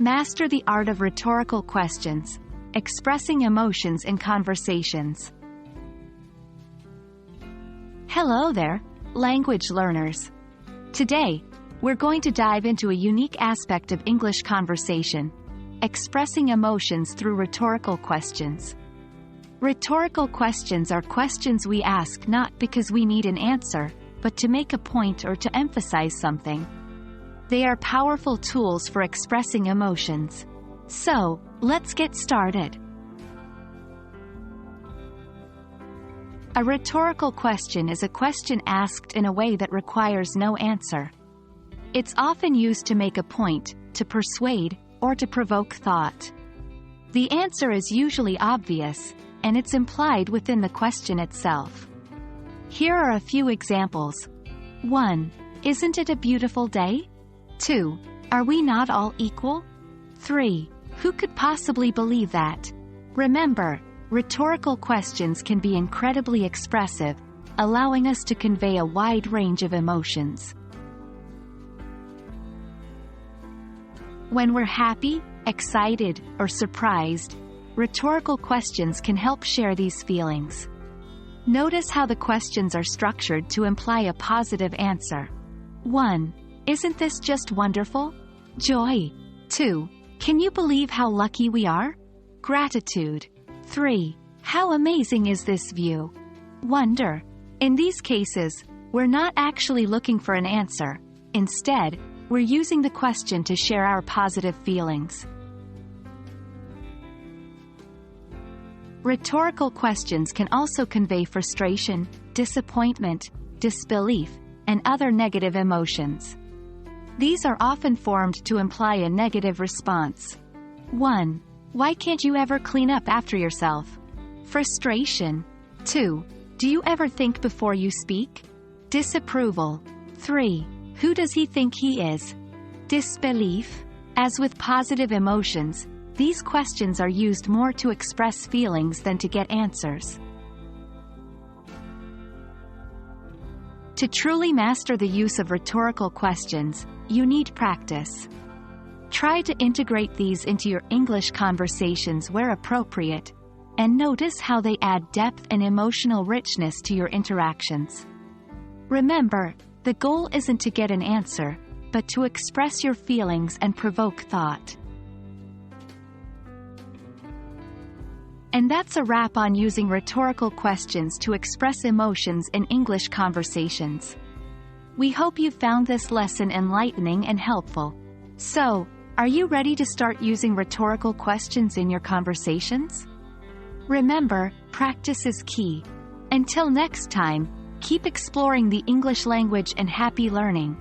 Master the art of rhetorical questions, expressing emotions in conversations. Hello there, language learners. Today, we're going to dive into a unique aspect of English conversation, expressing emotions through rhetorical questions. Rhetorical questions are questions we ask not because we need an answer, but to make a point or to emphasize something. They are powerful tools for expressing emotions. So, let's get started. A rhetorical question is a question asked in a way that requires no answer. It's often used to make a point, to persuade, or to provoke thought. The answer is usually obvious, and it's implied within the question itself. Here are a few examples. 1. Isn't it a beautiful day? 2. Are we not all equal? 3. Who could possibly believe that? Remember, rhetorical questions can be incredibly expressive, allowing us to convey a wide range of emotions. When we're happy, excited, or surprised, rhetorical questions can help share these feelings. Notice how the questions are structured to imply a positive answer. 1. Isn't this just wonderful? Joy. 2. Can you believe how lucky we are? Gratitude. 3. How amazing is this view? Wonder. In these cases, we're not actually looking for an answer. Instead, we're using the question to share our positive feelings. Rhetorical questions can also convey frustration, disappointment, disbelief, and other negative emotions. These are often formed to imply a negative response. 1. Why can't you ever clean up after yourself? Frustration. 2. Do you ever think before you speak? Disapproval. 3. Who does he think he is? Disbelief. As with positive emotions, these questions are used more to express feelings than to get answers. To truly master the use of rhetorical questions, you need practice. Try to integrate these into your English conversations where appropriate, and notice how they add depth and emotional richness to your interactions. Remember, the goal isn't to get an answer, but to express your feelings and provoke thought. And that's a wrap on using rhetorical questions to express emotions in English conversations. We hope you found this lesson enlightening and helpful. So, are you ready to start using rhetorical questions in your conversations? Remember, practice is key. Until next time, keep exploring the English language and happy learning.